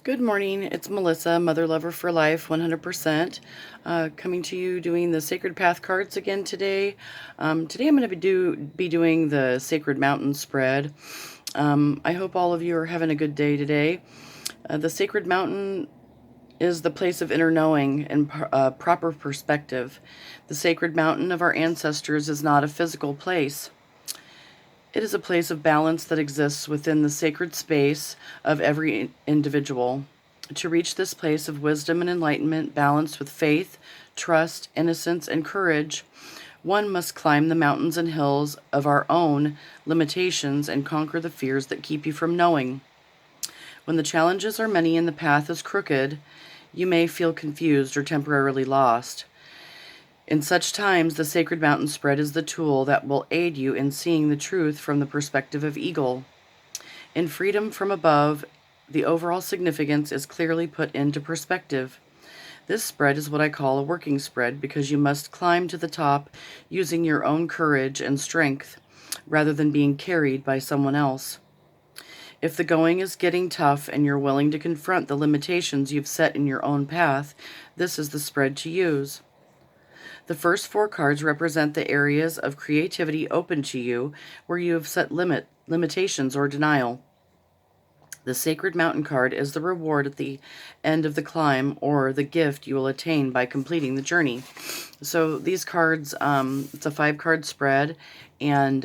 Good morning. It's Melissa, Mother Lover for Life, 100%. Coming to you doing the Sacred Path cards again today. Today I'm going to be doing the Sacred Mountain spread. I hope all of you are having a good day today. The Sacred Mountain is the place of inner knowing and proper perspective. The Sacred Mountain of our ancestors is not a physical place. It is a place of balance that exists within the sacred space of every individual. To reach this place of wisdom and enlightenment, balanced with faith, trust, innocence, and courage, one must climb the mountains and hills of our own limitations and conquer the fears that keep you from knowing. When the challenges are many and the path is crooked, you may feel confused or temporarily lost. In such times, the Sacred Mountain spread is the tool that will aid you in seeing the truth from the perspective of Eagle. In Freedom from Above, the overall significance is clearly put into perspective. This spread is what I call a working spread because you must climb to the top using your own courage and strength rather than being carried by someone else. If the going is getting tough and you're willing to confront the limitations you've set in your own path, this is the spread to use. The first 4 cards represent the areas of creativity open to you where you have set limitations or denial. The Sacred Mountain card is the reward at the end of the climb or the gift you will attain by completing the journey. So these cards, it's a 5-card spread, and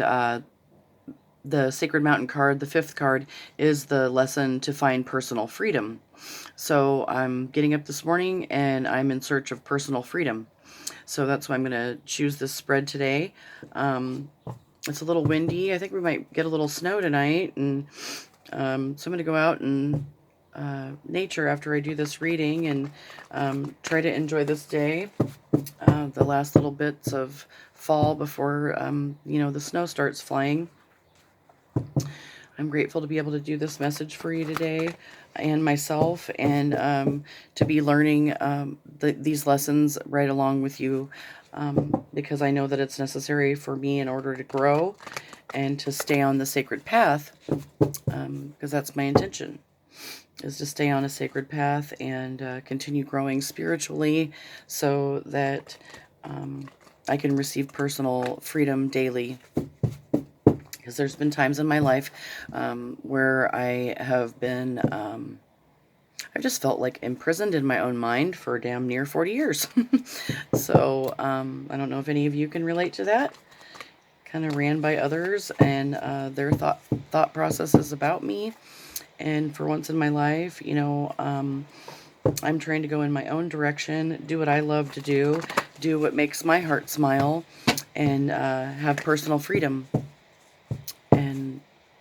the Sacred Mountain card, the 5th card, is the lesson to find personal freedom. So I'm getting up this morning and I'm in search of personal freedom. So that's why I'm going to choose this spread today. It's a little windy. I think we might get a little snow tonight. And so I'm going to go out and nature after I do this reading and try to enjoy this day. The last little bits of fall before, the snow starts flying. I'm grateful to be able to do this message for you today and myself, and to be learning these lessons right along with you, because I know that it's necessary for me in order to grow and to stay on the sacred path, because that's my intention, is to stay on a sacred path and continue growing spiritually so that I can receive personal freedom daily. Because there's been times in my life where I have been, I've just felt like imprisoned in my own mind for damn near 40 years. So I don't know if any of you can relate to that. Kind of ran by others and their thought processes about me. And for once in my life, I'm trying to go in my own direction, do what I love to do what makes my heart smile, and have personal freedom. And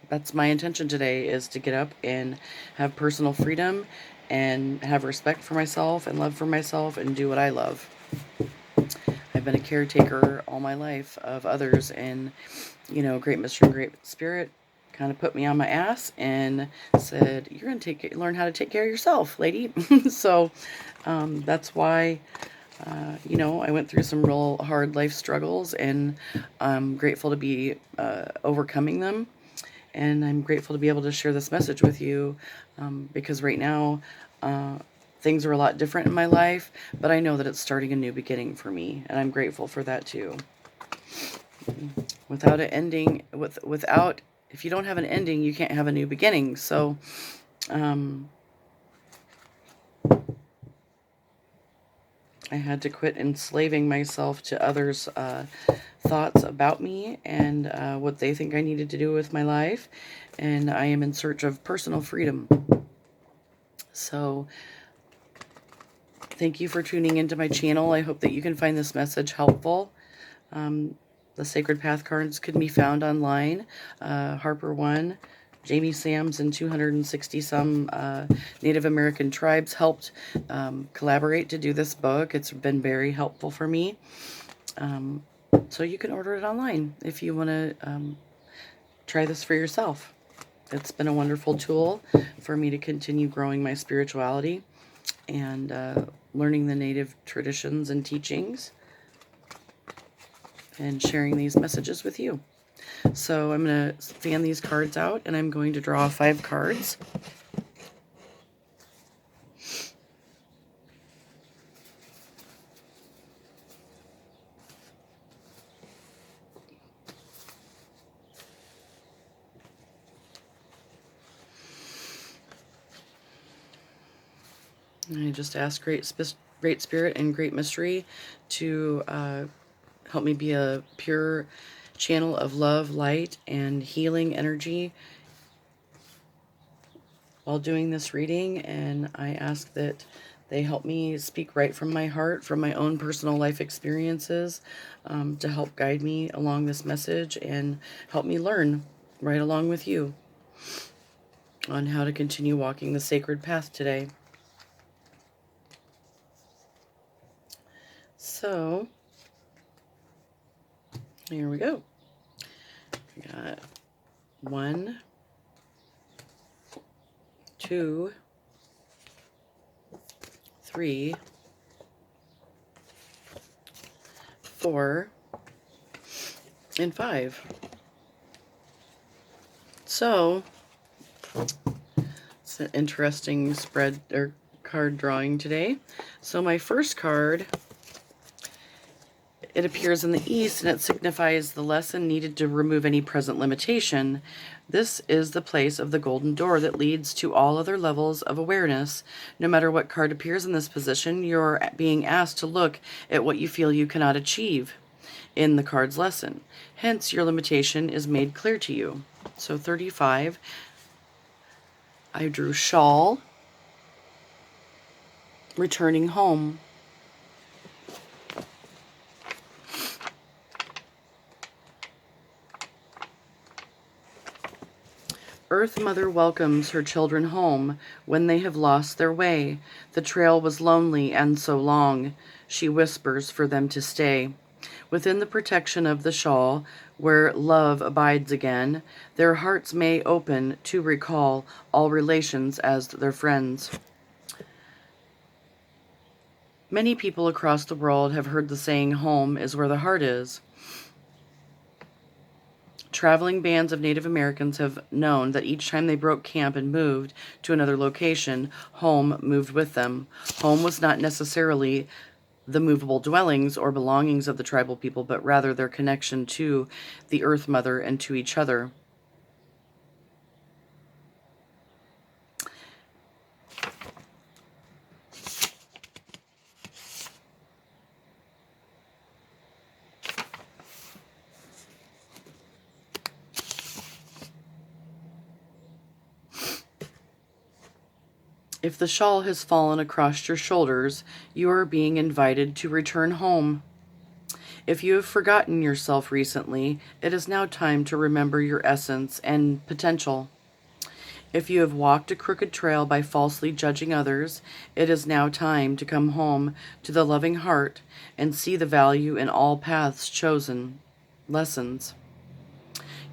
that's my intention today, is to get up and have personal freedom and have respect for myself and love for myself and do what I love. I've been a caretaker all my life of others, and Great Mystery and Great Spirit kind of put me on my ass and said, you're going to learn how to take care of yourself, lady. So that's why I went through some real hard life struggles, and I'm grateful to be overcoming them. And I'm grateful to be able to share this message with you, because right now things are a lot different in my life, but I know that it's starting a new beginning for me, and I'm grateful for that too. Without an ending, if you don't have an ending, you can't have a new beginning. So I had to quit enslaving myself to others' thoughts about me and what they think I needed to do with my life. And I am in search of personal freedom. So thank you for tuning into my channel. I hope that you can find this message helpful. The Sacred Path cards can be found online. Harper One, Jamie Sams, and 260 some Native American tribes helped collaborate to do this book. It's been very helpful for me. So you can order it online if you want to try this for yourself. It's been a wonderful tool for me to continue growing my spirituality and learning the Native traditions and teachings and sharing these messages with you. So I'm going to fan these cards out, and I'm going to draw 5 cards. And I just ask Great Spirit and Great Mystery to help me be a pure channel of love, light, and healing energy while doing this reading. And I ask that they help me speak right from my heart, from my own personal life experiences, to help guide me along this message and help me learn right along with you on how to continue walking the sacred path today. So, here we go. We got 1, 2, 3, 4, and 5. So, it's an interesting spread or card drawing today. So my first card, it appears in the east and it signifies the lesson needed to remove any present limitation. This is the place of the golden door that leads to all other levels of awareness. No matter what card appears in this position, you're being asked to look at what you feel you cannot achieve in the card's lesson. Hence, your limitation is made clear to you. So 35, I drew shawl, returning home. Earth Mother welcomes her children home when they have lost their way. The trail was lonely and so long. She whispers for them to stay. Within the protection of the shawl, where love abides again, their hearts may open to recall all relations as their friends. Many people across the world have heard the saying, home is where the heart is. Traveling bands of Native Americans have known that each time they broke camp and moved to another location, home moved with them. Home was not necessarily the movable dwellings or belongings of the tribal people, but rather their connection to the Earth Mother and to each other. If the shawl has fallen across your shoulders, you are being invited to return home. If you have forgotten yourself recently, it is now time to remember your essence and potential. If you have walked a crooked trail by falsely judging others, it is now time to come home to the loving heart and see the value in all paths chosen. Lessons.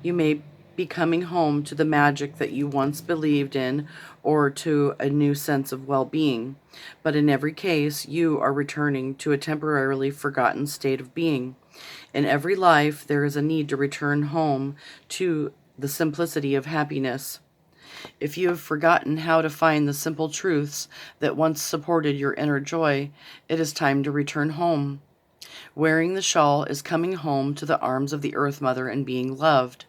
You may be coming home to the magic that you once believed in or to a new sense of well-being. But in every case, you are returning to a temporarily forgotten state of being. In every life, there is a need to return home to the simplicity of happiness. If you have forgotten how to find the simple truths that once supported your inner joy, it is time to return home. Wearing the shawl is coming home to the arms of the Earth Mother and being loved.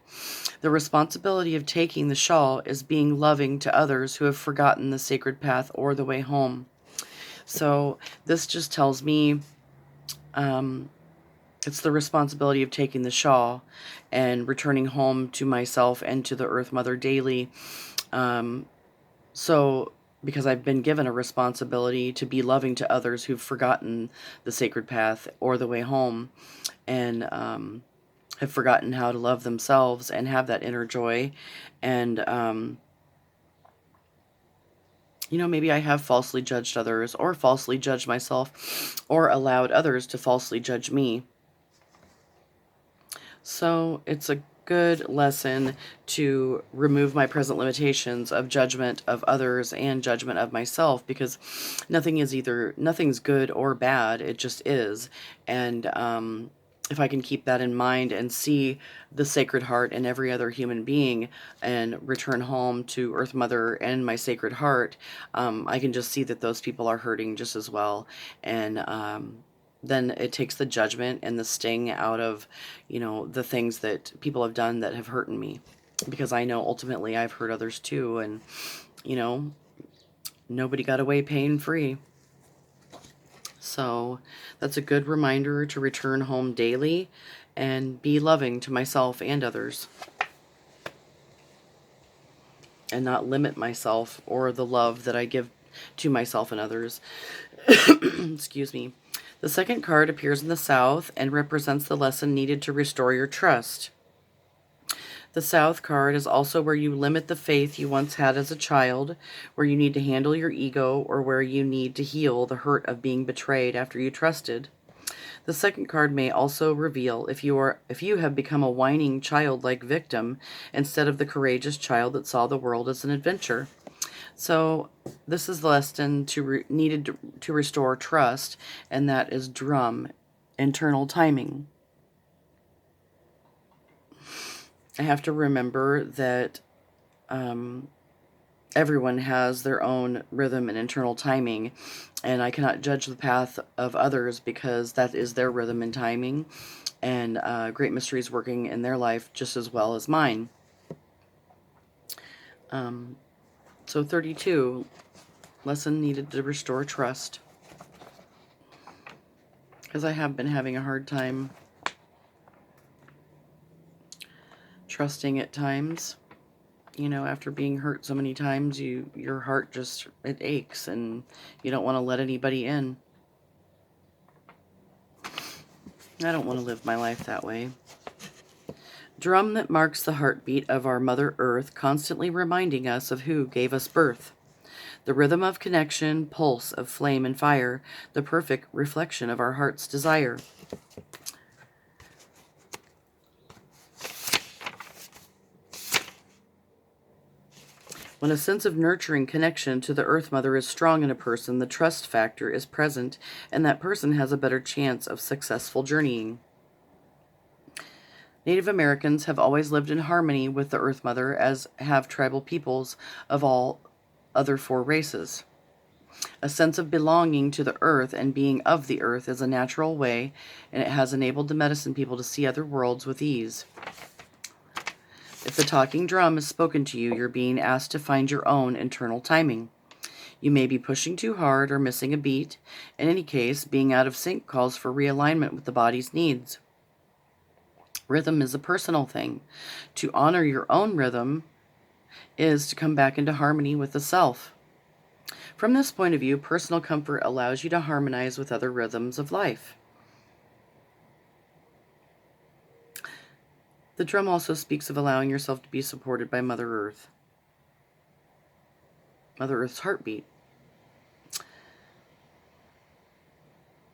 The responsibility of taking the shawl is being loving to others who have forgotten the sacred path or the way home. So this just tells me it's the responsibility of taking the shawl and returning home to myself and to the Earth Mother daily. So because I've been given a responsibility to be loving to others who've forgotten the sacred path or the way home, and have forgotten how to love themselves and have that inner joy. And, maybe I have falsely judged others or falsely judged myself or allowed others to falsely judge me. So it's a good lesson to remove my present limitations of judgment of others and judgment of myself, because nothing's good or bad. It just is. And if I can keep that in mind and see the Sacred Heart in every other human being and return home to Earth Mother and my Sacred Heart, I can just see that those people are hurting just as well. And then it takes the judgment and the sting out of, the things that people have done that have hurt me. Because I know ultimately I've hurt others too. And, Nobody got away pain-free. So that's a good reminder to return home daily and be loving to myself and others, and not limit myself or the love that I give to myself and others. Excuse me. The second card appears in the South and represents the lesson needed to restore your trust. The South card is also where you limit the faith you once had as a child, where you need to handle your ego, or where you need to heal the hurt of being betrayed after you trusted. The second card may also reveal if you have become a whining childlike victim instead of the courageous child that saw the world as an adventure. So this is the lesson needed to restore trust, and that is drum, internal timing. I have to remember that everyone has their own rhythm and internal timing, and I cannot judge the path of others because that is their rhythm and timing, and Great Mystery is working in their life just as well as mine. So 32, lesson needed to restore trust, because I have been having a hard time trusting at times. You know, after being hurt so many times, your heart just, it aches, and you don't want to let anybody in. I don't want to live my life that way. Drum that marks the heartbeat of our Mother Earth, constantly reminding us of who gave us birth. The rhythm of connection, pulse of flame and fire, the perfect reflection of our heart's desire. When a sense of nurturing connection to the Earth Mother is strong in a person, the trust factor is present, and that person has a better chance of successful journeying. Native Americans have always lived in harmony with the Earth Mother, as have tribal peoples of all other 4 races. A sense of belonging to the earth and being of the earth is a natural way, and it has enabled the medicine people to see other worlds with ease. If the talking drum is spoken to you, you're being asked to find your own internal timing. You may be pushing too hard or missing a beat. In any case, being out of sync calls for realignment with the body's needs. Rhythm is a personal thing. To honor your own rhythm is to come back into harmony with the self. From this point of view, personal comfort allows you to harmonize with other rhythms of life. The drum also speaks of allowing yourself to be supported by Mother Earth. Mother Earth's heartbeat.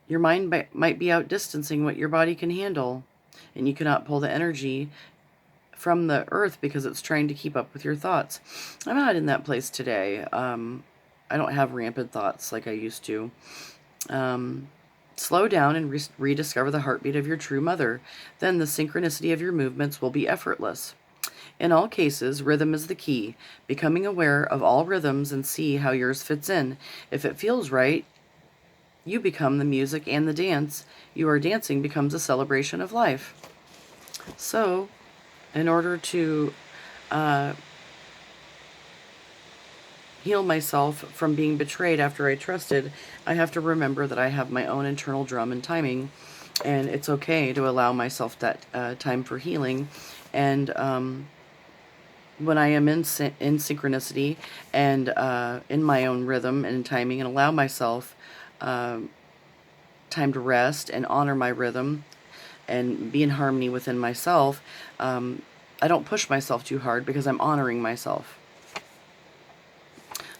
Your mind might be outdistancing what your body can handle, and you cannot pull the energy from the earth because it's trying to keep up with your thoughts. I'm not in that place today. I don't have rampant thoughts like I used to. Slow down and rediscover the heartbeat of your true mother. Then the synchronicity of your movements will be effortless. In all cases, rhythm is the key. Becoming aware of all rhythms and see how yours fits in. If it feels right, you become the music and the dance. You are dancing becomes a celebration of life. So, in order to heal myself from being betrayed after I trusted, I have to remember that I have my own internal drum and timing, and it's okay to allow myself that time for healing. And when I am in synchronicity and in my own rhythm and timing, and allow myself time to rest and honor my rhythm and be in harmony within myself, I don't push myself too hard because I'm honoring myself.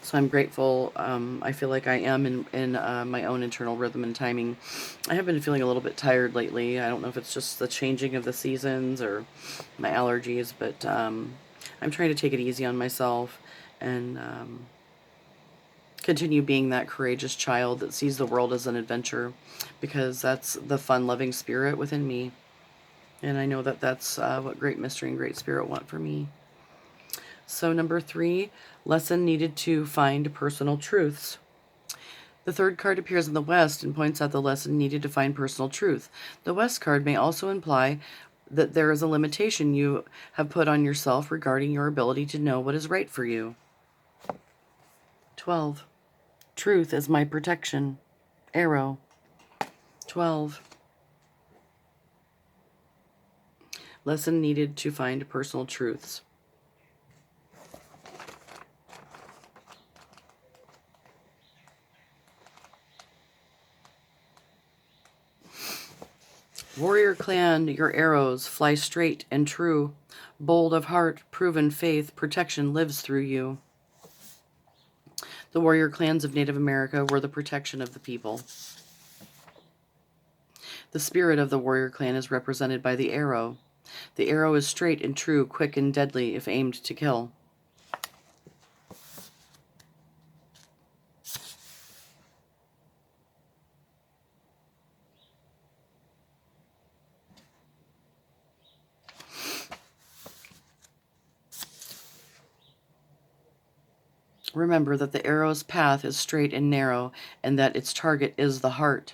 So I'm grateful. I feel like I am in my own internal rhythm and timing. I have been feeling a little bit tired lately. I don't know if it's just the changing of the seasons or my allergies, but I'm trying to take it easy on myself and continue being that courageous child that sees the world as an adventure, because that's the fun-loving spirit within me. And I know that that's what Great Mystery and Great Spirit want for me. So number 3, lesson needed to find personal truths. The third card appears in the West and points out the lesson needed to find personal truth. The West card may also imply that there is a limitation you have put on yourself regarding your ability to know what is right for you. 12. Truth is my protection. Arrow. 12. Lesson needed to find personal truths. Warrior clan, your arrows fly straight and true. Bold of heart, proven faith, protection lives through you. The warrior clans of Native America were the protection of the people. The spirit of the warrior clan is represented by the arrow. The arrow is straight and true, quick and deadly if aimed to kill. Remember that the arrow's path is straight and narrow, and that its target is the heart.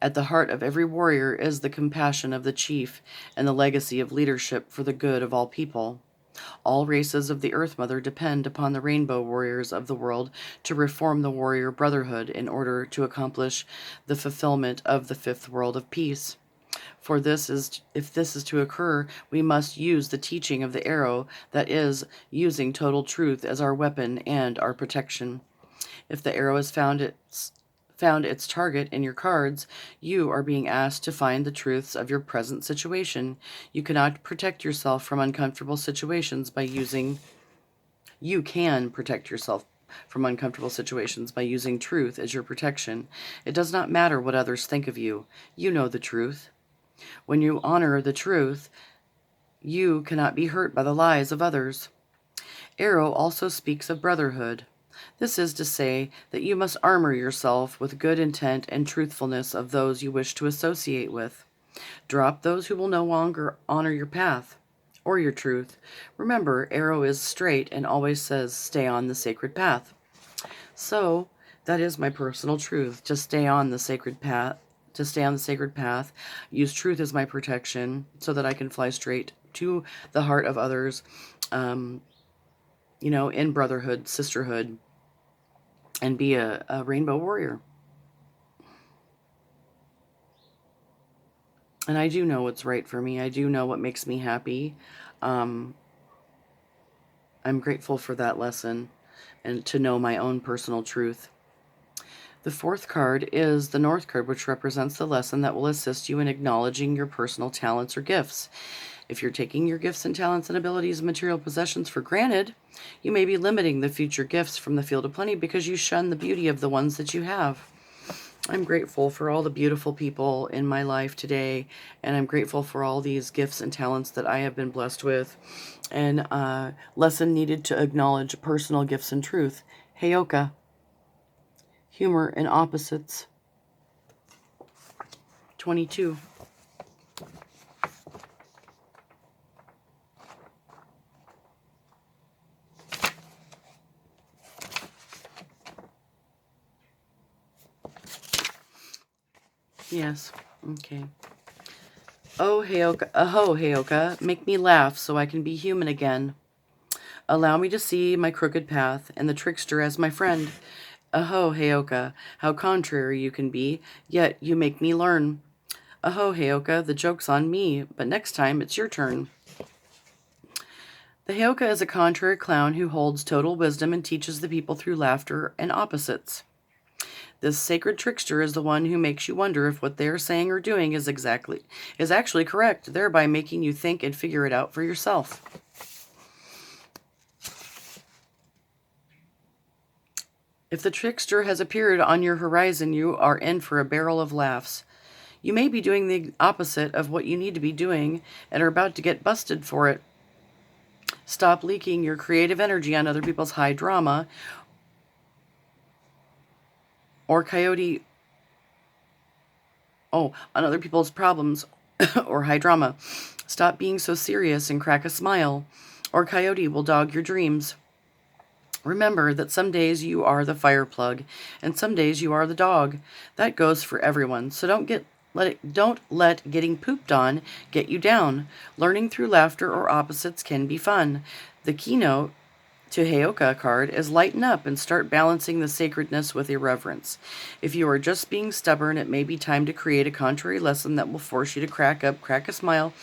At the heart of every warrior is the compassion of the chief and the legacy of leadership for the good of all people. All races of the Earth Mother depend upon the rainbow warriors of the world to reform the warrior brotherhood in order to accomplish the fulfillment of the fifth world of peace. If this is to occur, we must use the teaching of the arrow, that is, using total truth as our weapon and our protection. If the arrow has found its target in your cards, you are being asked to find the truths of your present situation. You cannot protect yourself from uncomfortable situations by using You can protect yourself from uncomfortable situations by using truth as your protection. It does not matter what others think of you. You know the truth. When you honor the truth, you cannot be hurt by the lies of others. Arrow also speaks of brotherhood. This is to say that you must armor yourself with good intent and truthfulness of those you wish to associate with. Drop those who will no longer honor your path or your truth. Remember, arrow is straight and always says, stay on the sacred path. So, that is my personal truth. Just stay on the sacred path. To stay on the sacred path, use truth as my protection so that I can fly straight to the heart of others, in brotherhood, sisterhood, and be a rainbow warrior. And I do know what's right for me. I do know what makes me happy. I'm grateful for that lesson and to know my own personal truth. The fourth card is the North card, which represents the lesson that will assist you in acknowledging your personal talents or gifts. If you're taking your gifts and talents and abilities and material possessions for granted, you may be limiting the future gifts from the field of plenty because you shun the beauty of the ones that you have. I'm grateful for all the beautiful people in my life today, and I'm grateful for all these gifts and talents that I have been blessed with. And lesson needed to acknowledge personal gifts and truth. Heyoka. Humor and opposites. 22. Yes. Okay. Oh, Heyoka, aho, Heyoka, make me laugh so I can be human again. Allow me to see my crooked path and the trickster as my friend. Aho, Heyoka, how contrary you can be, yet you make me learn. Aho, Heyoka, the joke's on me, but next time it's your turn. The Heyoka is a contrary clown who holds total wisdom and teaches the people through laughter and opposites. This sacred trickster is the one who makes you wonder if what they are saying or doing is actually correct, thereby making you think and figure it out for yourself. If the trickster has appeared on your horizon, you are in for a barrel of laughs. You may be doing the opposite of what you need to be doing and are about to get busted for it. Stop leaking your creative energy on other people's high drama or on other people's problems or high drama. Stop being so serious and crack a smile, or coyote will dog your dreams. Remember that some days you are the fire plug, and some days you are the dog. That goes for everyone. So don't let getting pooped on get you down. Learning through laughter or opposites can be fun. The keynote to Heyoka card is lighten up and start balancing the sacredness with irreverence. If you are just being stubborn, it may be time to create a contrary lesson that will force you to crack up, crack a smile,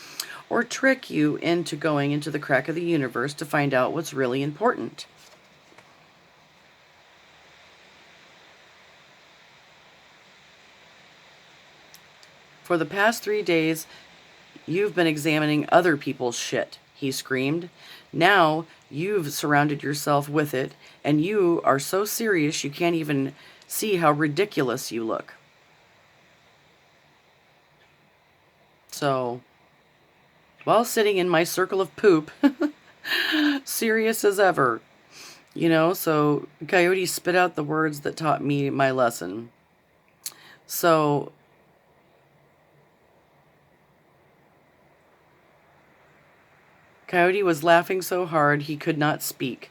or trick you into going into the crack of the universe to find out what's really important. For the past 3 days, you've been examining other people's shit, he screamed. Now you've surrounded yourself with it, and you are so serious you can't even see how ridiculous you look. So, while sitting in my circle of poop, serious as ever, so Coyote spit out the words that taught me my lesson. So, Coyote was laughing so hard he could not speak.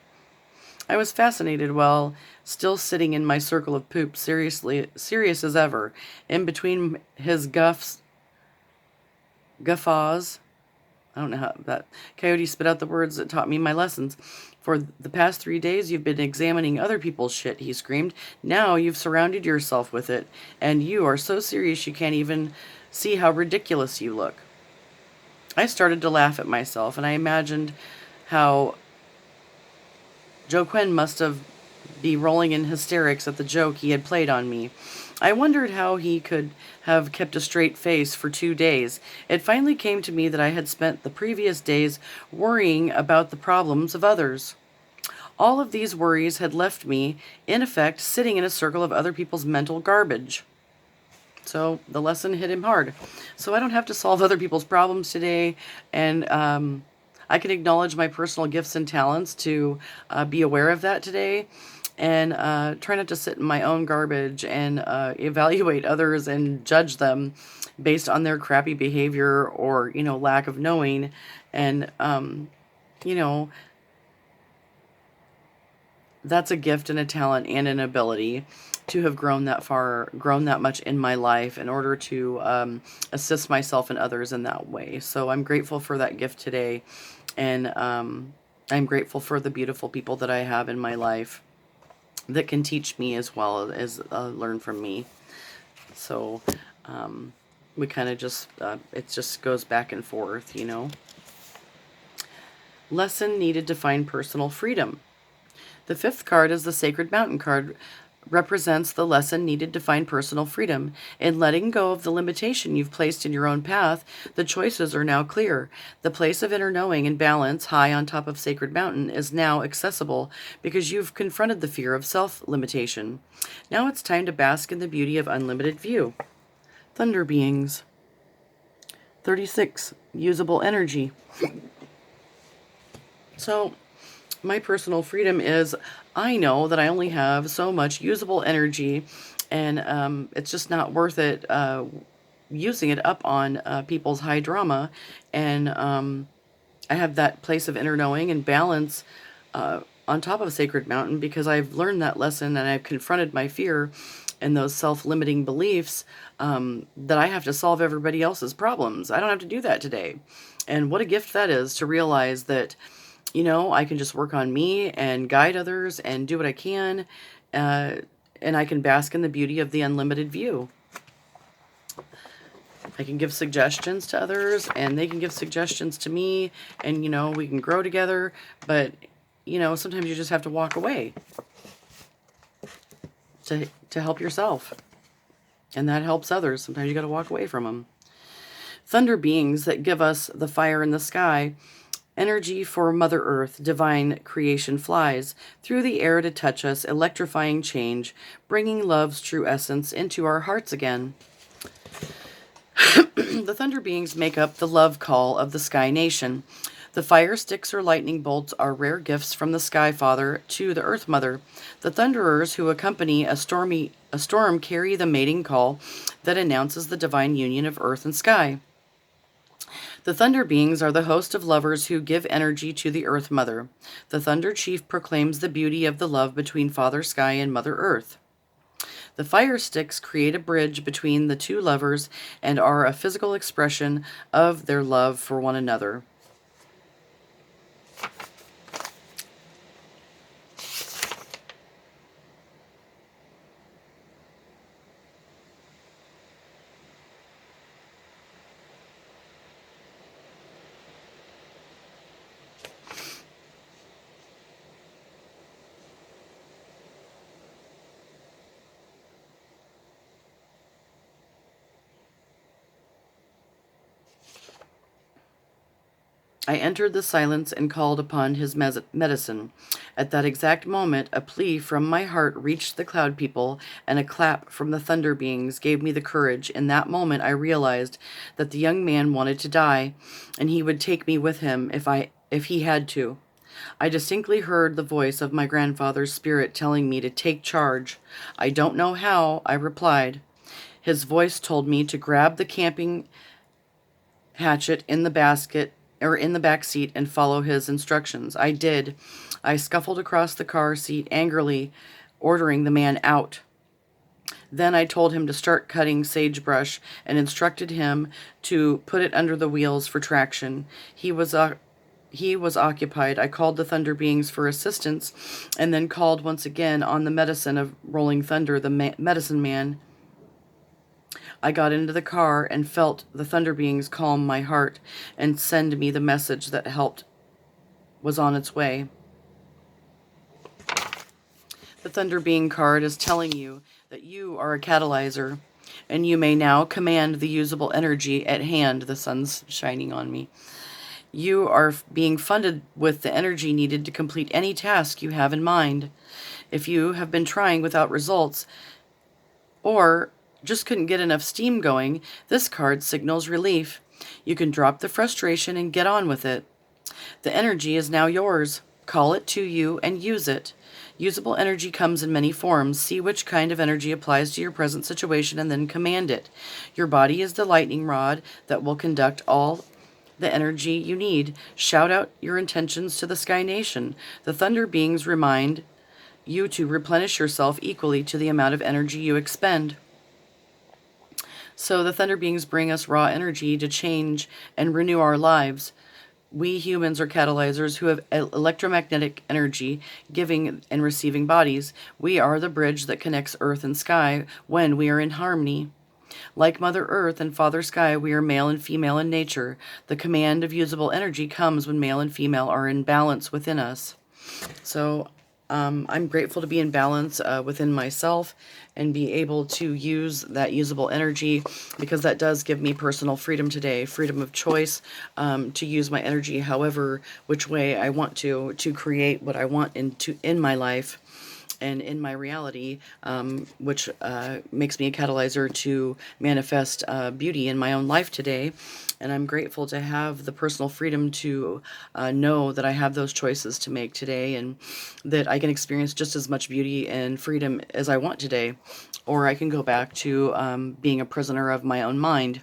I was fascinated while still sitting in my circle of poop, serious as ever. In between his guffaws, I don't know how that. Coyote spit out the words that taught me my lessons. For the past 3 days, you've been examining other people's shit, he screamed. Now you've surrounded yourself with it, and you are so serious you can't even see how ridiculous you look. I started to laugh at myself, and I imagined how Joe Quinn must have been rolling in hysterics at the joke he had played on me. I wondered how he could have kept a straight face for 2 days. It finally came to me that I had spent the previous days worrying about the problems of others. All of these worries had left me, in effect, sitting in a circle of other people's mental garbage. So the lesson hit him hard. So I don't have to solve other people's problems today, and I can acknowledge my personal gifts and talents to be aware of that today, and try not to sit in my own garbage and evaluate others and judge them based on their crappy behavior or, lack of knowing. And, that's a gift and a talent and an ability to have grown that far, grown that much in my life in order to assist myself and others in that way. So I'm grateful for that gift today. And I'm grateful for the beautiful people that I have in my life that can teach me as well as learn from me. So we kind of just, it just goes back and forth, Lesson needed to find personal freedom. The 5th card is the Sacred Mountain card, represents the lesson needed to find personal freedom. In letting go of the limitation you've placed in your own path, the choices are now clear. The place of inner knowing and balance, high on top of Sacred Mountain, is now accessible because you've confronted the fear of self-limitation. Now it's time to bask in the beauty of unlimited view. Thunder Beings. 36. Usable energy. So, my personal freedom is I know that I only have so much usable energy, and it's just not worth it using it up on people's high drama. And I have that place of inner knowing and balance on top of Sacred Mountain because I've learned that lesson and I've confronted my fear and those self-limiting beliefs that I have to solve everybody else's problems. I don't have to do that today. And what a gift that is to realize that I can just work on me and guide others and do what I can, and I can bask in the beauty of the unlimited view. I can give suggestions to others, and they can give suggestions to me, and, we can grow together, but, sometimes you just have to walk away to help yourself, and that helps others. Sometimes you got to walk away from them. Thunder beings that give us the fire in the sky. Energy for Mother Earth, divine creation flies through the air to touch us, electrifying change, bringing love's true essence into our hearts again. The Thunder Beings make up the love call of the Sky Nation. The fire sticks or lightning bolts are rare gifts from the Sky Father to the Earth Mother. The Thunderers who accompany a storm carry the mating call that announces the divine union of Earth and Sky. The Thunder Beings are the host of lovers who give energy to the Earth Mother. The Thunder Chief proclaims the beauty of the love between Father Sky and Mother Earth. The Fire Sticks create a bridge between the two lovers and are a physical expression of their love for one another. I entered the silence and called upon his medicine. At that exact moment, a plea from my heart reached the cloud people, and a clap from the thunder beings gave me the courage. In that moment, I realized that the young man wanted to die, and he would take me with him if he had to. I distinctly heard the voice of my grandfather's spirit telling me to take charge. I don't know how, I replied. His voice told me to grab the camping hatchet in the basket or in the back seat and follow his instructions. I did. I scuffled across the car seat angrily, ordering the man out. Then I told him to start cutting sagebrush and instructed him to put it under the wheels for traction. He was occupied. I called the thunder beings for assistance and then called once again on the medicine of Rolling Thunder, the medicine man. I got into the car and felt the thunder beings calm my heart and send me the message that helped was on its way. The thunder being card is telling you that you are a catalyzer and you may now command the usable energy at hand. The sun's shining on me. You are being funded with the energy needed to complete any task you have in mind. If you have been trying without results or just couldn't get enough steam going, this card signals relief. You can drop the frustration and get on with it. The energy is now yours. Call it to you and use it. Usable energy comes in many forms. See which kind of energy applies to your present situation and then command it. Your body is the lightning rod that will conduct all the energy you need. Shout out your intentions to the Sky Nation. The Thunder Beings remind you to replenish yourself equally to the amount of energy you expend. So the Thunder Beings bring us raw energy to change and renew our lives. We humans are catalyzers who have electromagnetic energy, giving and receiving bodies. We are the bridge that connects earth and sky when we are in harmony. Like Mother Earth and Father Sky, we are male and female in nature. The command of usable energy comes when male and female are in balance within us. So I'm grateful to be in balance within myself and be able to use that usable energy, because that does give me personal freedom today, freedom of choice to use my energy however which way I want to create what I want in my life and in my reality, which makes me a catalyzer to manifest beauty in my own life today. And I'm grateful to have the personal freedom to know that I have those choices to make today, and that I can experience just as much beauty and freedom as I want today. Or I can go back to being a prisoner of my own mind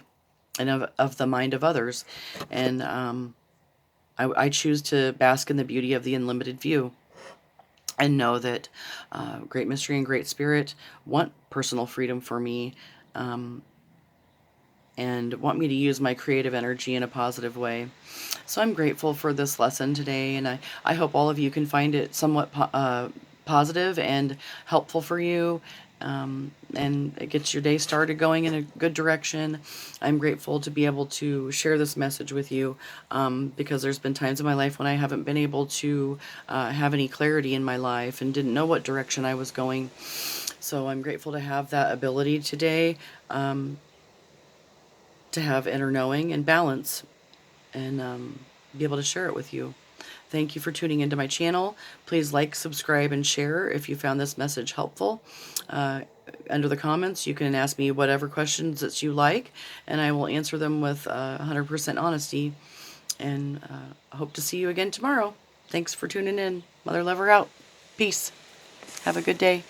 and of the mind of others. And I choose to bask in the beauty of the unlimited view, and know that Great Mystery and Great Spirit want personal freedom for me, and want me to use my creative energy in a positive way. So I'm grateful for this lesson today, and I hope all of you can find it somewhat positive and helpful for you, and it gets your day started going in a good direction. I'm grateful to be able to share this message with you, because there's been times in my life when I haven't been able to have any clarity in my life and didn't know what direction I was going. So I'm grateful to have that ability today, to have inner knowing and balance, and be able to share it with you. Thank you for tuning into my channel. Please like, subscribe, and share if you found this message helpful. Under the comments, you can ask me whatever questions that you like, and I will answer them with 100% honesty. And hope to see you again tomorrow. Thanks for tuning in. Mother Lover out. Peace. Have a good day.